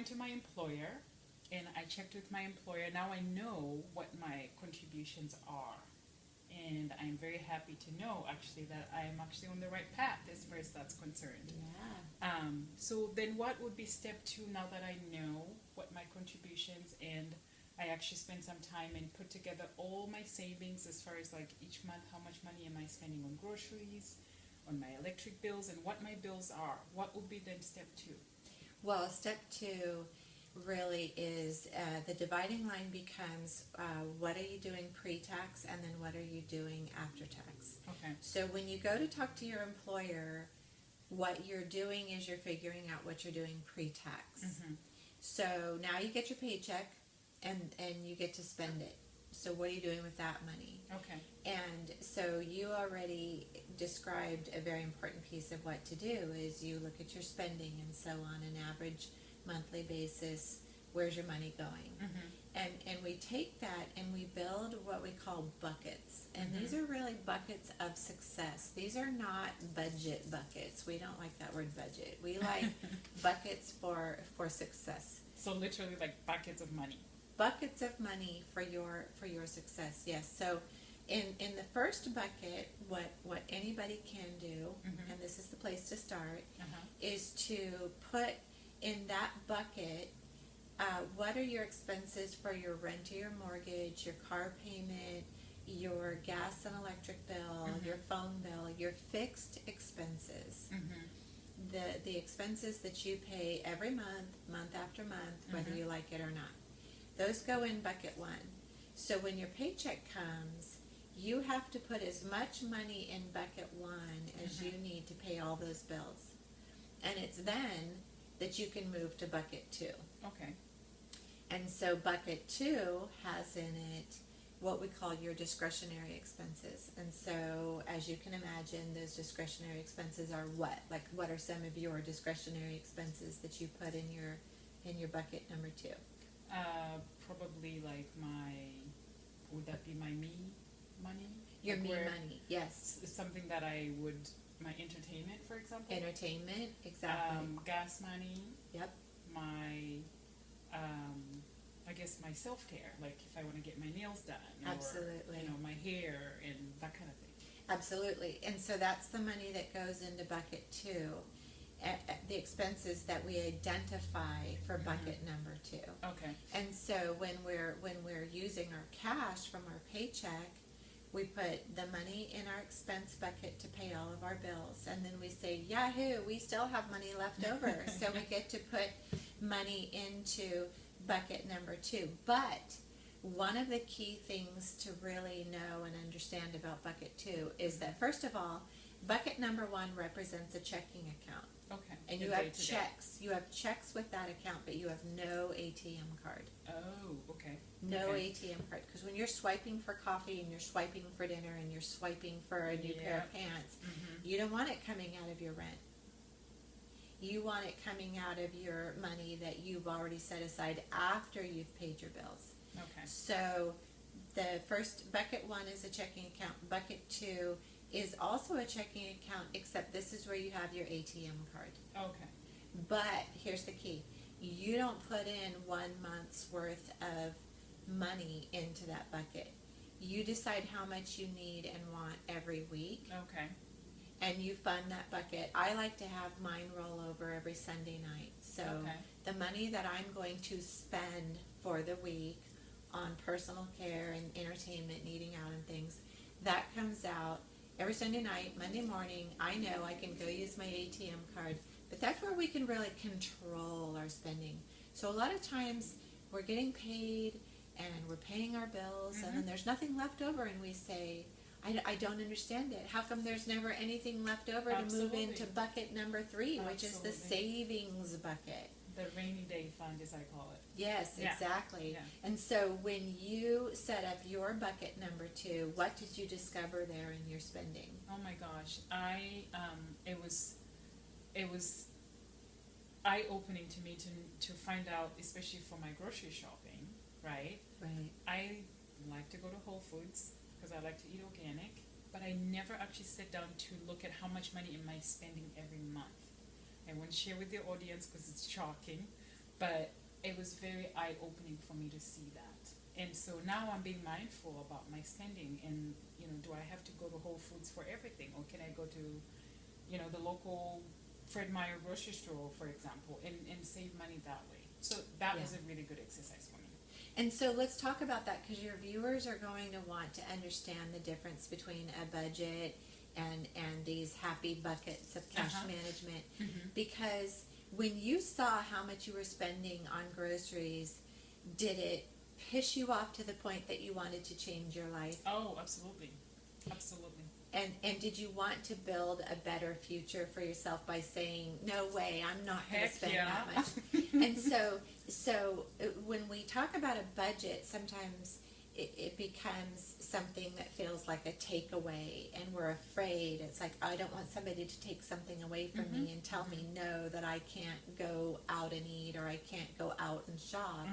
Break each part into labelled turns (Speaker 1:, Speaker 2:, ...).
Speaker 1: went to my employer and I checked with my employer. Now I know what my contributions are. And I'm very happy to know actually that I am actually on the right path as far as that's concerned.
Speaker 2: Yeah.
Speaker 1: So then what would be step two now that I know what my contributions, and I actually spend some time and put together all my savings as far as like each month how much money am I spending on groceries, on my electric bills, and what my bills are. What would be then step two?
Speaker 2: Well, step two really is the dividing line becomes what are you doing pre-tax and then what are you doing after tax.
Speaker 1: Okay.
Speaker 2: So when you go to talk to your employer, what you're doing is you're figuring out what you're doing pre-tax.
Speaker 1: Mm-hmm.
Speaker 2: So now you get your paycheck and you get to spend it. So what are you doing with that money?
Speaker 1: Okay.
Speaker 2: And so you already described a very important piece of what to do is you look at your spending, and so on an average monthly basis, where's your money going?
Speaker 1: Mm-hmm.
Speaker 2: And we take that and we build what we call buckets. And
Speaker 1: Mm-hmm.
Speaker 2: these are really buckets of success. These are not budget buckets. We don't like that word budget. We like buckets for success.
Speaker 1: So literally like buckets of money.
Speaker 2: Buckets of money for your success. Yes. So in the first bucket, what anybody can do,
Speaker 1: Mm-hmm.
Speaker 2: and this is the place to start,
Speaker 1: Uh-huh.
Speaker 2: is to put in that bucket what are your expenses for your rent or your mortgage, your car payment, your gas and electric bill,
Speaker 1: Mm-hmm.
Speaker 2: your phone bill, your fixed expenses,
Speaker 1: Mm-hmm.
Speaker 2: the expenses that you pay every month, month after month, whether
Speaker 1: Mhm.
Speaker 2: you like it or not. Those go in bucket one. So when your paycheck comes, you have to put as much money in bucket one as
Speaker 1: Mhm.
Speaker 2: you need to pay all those bills. And it's then that you can move to bucket two.
Speaker 1: Okay.
Speaker 2: And so bucket two has in it what we call your discretionary expenses. And so as you can imagine, those discretionary expenses are what? Like what are some of your discretionary expenses that you put in your bucket number two?
Speaker 1: Probably like would that be my me money?
Speaker 2: Your
Speaker 1: Like
Speaker 2: me
Speaker 1: where
Speaker 2: money, yes.
Speaker 1: something that I would, my entertainment, for example.
Speaker 2: Entertainment, exactly.
Speaker 1: Gas money,
Speaker 2: Yep.
Speaker 1: my, I guess my self-care, like if I want to get my nails done.
Speaker 2: Absolutely.
Speaker 1: Or, my hair and that kind of thing.
Speaker 2: Absolutely. And so that's the money that goes into bucket two, the expenses that we identify for bucket number two.
Speaker 1: Okay.
Speaker 2: And so when we're using our cash from our paycheck, we put the money in our expense bucket to pay all of our bills, and then we say, Yahoo, we still have money left over. So we get to put money into bucket number two. But one of the key things to really know and understand about bucket two is that, first of all, bucket number one represents a checking account.
Speaker 1: Okay.
Speaker 2: And
Speaker 1: The
Speaker 2: you have
Speaker 1: day-to-day.
Speaker 2: checks. You have checks with that account, but you have no ATM card.
Speaker 1: Oh, okay.
Speaker 2: No
Speaker 1: Okay.
Speaker 2: ATM card. Because when you're swiping for coffee and you're swiping for dinner and you're swiping for a new pair of pants,
Speaker 1: Mm-hmm.
Speaker 2: you don't want it coming out of your rent. You want it coming out of your money that you've already set aside after you've paid your bills.
Speaker 1: Okay.
Speaker 2: So the first bucket one is a checking account. Bucket two is also a checking account, except this is where you have your ATM card.
Speaker 1: Okay.
Speaker 2: But here's the key. You don't put in 1 month's worth of money into that bucket. You decide how much you need and want every week,
Speaker 1: Okay.
Speaker 2: and you fund that bucket. I like to have mine roll over every Sunday night. So
Speaker 1: Okay.
Speaker 2: the money that I'm going to spend for the week on personal care and entertainment and eating out and things, that comes out every Sunday night. Monday morning, I know I can go use my ATM card, but that's where we can really control our spending. So a lot of times we're getting paid and we're paying our bills, and then there's nothing left over, and we say, I don't understand it. How come there's never anything left over to move
Speaker 1: Absolutely.
Speaker 2: into bucket number three, which is the
Speaker 1: Absolutely.
Speaker 2: savings bucket?
Speaker 1: The rainy day fund, as I call it.
Speaker 2: Yes,
Speaker 1: Yeah.
Speaker 2: exactly.
Speaker 1: Yeah.
Speaker 2: And so when you set up your bucket number two, what did you discover there in your spending?
Speaker 1: Oh my gosh, it was eye opening to me to find out, especially for my grocery shopping, right?
Speaker 2: Right.
Speaker 1: I like to go to Whole Foods because I like to eat organic, but I never actually sit down to look at how much money am I spending every month. I won't share with the audience because it's shocking, but it was very eye-opening for me to see that. And so now I'm being mindful about my spending, and do I have to go to Whole Foods for everything, or can I go to the local Fred Meyer grocery store, for example, and save money that way. So that was a really good exercise for me.
Speaker 2: And so let's talk about that, because your viewers are going to want to understand the difference between a budget and these happy buckets of cash management. Because when you saw how much you were spending on groceries, did it piss you off to the point that you wanted to change your life?
Speaker 1: Oh, absolutely. Absolutely.
Speaker 2: And did you want to build a better future for yourself by saying, no way, I'm not going to spend that much? And so when we talk about a budget, sometimes it becomes something that feels like a takeaway, and we're afraid. It's like, I don't want somebody to take something away from me and tell me no, that I can't go out and eat, or I can't go out and shop.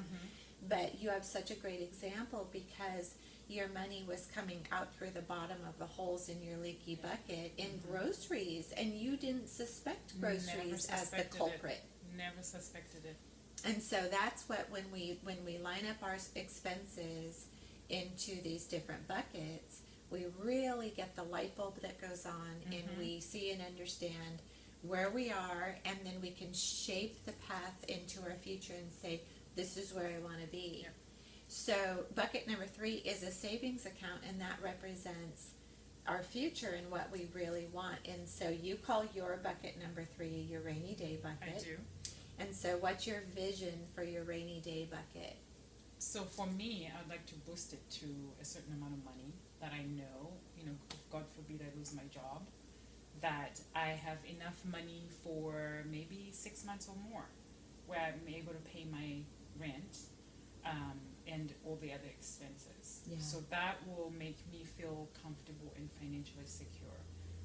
Speaker 2: But you have such a great example, because your money was coming out through the bottom of the holes in your leaky bucket in groceries, and you didn't suspect groceries as the culprit.
Speaker 1: Never suspected it.
Speaker 2: And so that's what, when we line up our expenses into these different buckets, we really get the light bulb that goes on, and we see and understand where we are, and then we can shape the path into our future and say, this is where I want to be.
Speaker 1: Yep.
Speaker 2: So bucket number 3 is a savings account, and that represents our future and what we really want. And so you call your bucket number 3 your rainy day bucket.
Speaker 1: I do.
Speaker 2: And so what's your vision for your rainy day bucket?
Speaker 1: So for me, I'd like to boost it to a certain amount of money that I know, if God forbid I lose my job, that I have enough money for maybe 6 months or more, where I'm able to pay my rent, and all the other expenses.
Speaker 2: Yeah.
Speaker 1: So that will make me feel comfortable and financially secure.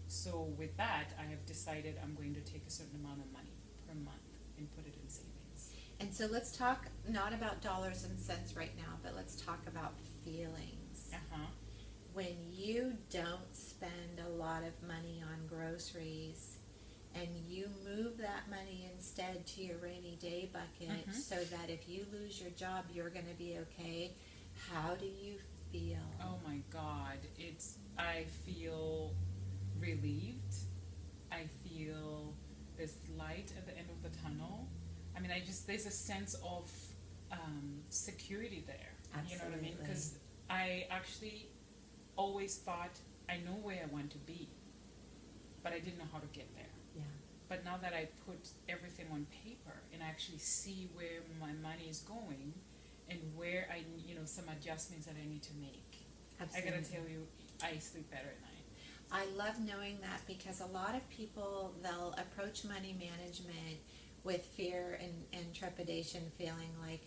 Speaker 1: So with that, I have decided I'm going to take a certain amount of money per month and put it in savings.
Speaker 2: And so let's talk not about dollars and cents right now, but let's talk about feelings. When you don't spend a lot of money on groceries, and you move that money instead to your rainy day bucket, so that if you lose your job, you're going to be okay, how do you feel?
Speaker 1: Oh my God, I feel relieved. I feel this light at the end of the tunnel. I mean, there's a sense of security there.
Speaker 2: Absolutely.
Speaker 1: You know what I mean? Because I actually always thought I know where I want to be, but I didn't know how to get there.
Speaker 2: Yeah.
Speaker 1: But now that I put everything on paper and I actually see where my money is going and where some adjustments that I need to make.
Speaker 2: Absolutely.
Speaker 1: I gotta tell you, I sleep better at night.
Speaker 2: I love knowing that, because a lot of people, they'll approach money management with fear and trepidation, feeling like,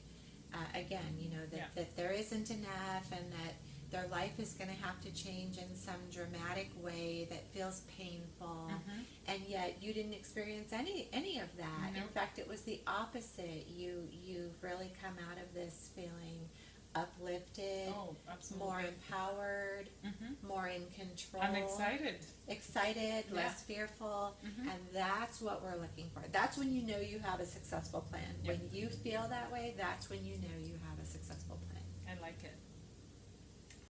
Speaker 2: that there isn't enough, and that their life is going to have to change in some dramatic way that feels painful. And yet you didn't experience any of that.
Speaker 1: Nope.
Speaker 2: In fact, it was the opposite. You've really come out of this feeling uplifted, more empowered, more in control.
Speaker 1: I'm excited.
Speaker 2: Less fearful, and that's what we're looking for. That's when you know you have a successful plan.
Speaker 1: Yep.
Speaker 2: When you feel that way, that's when you know you have a successful plan.
Speaker 1: I like it.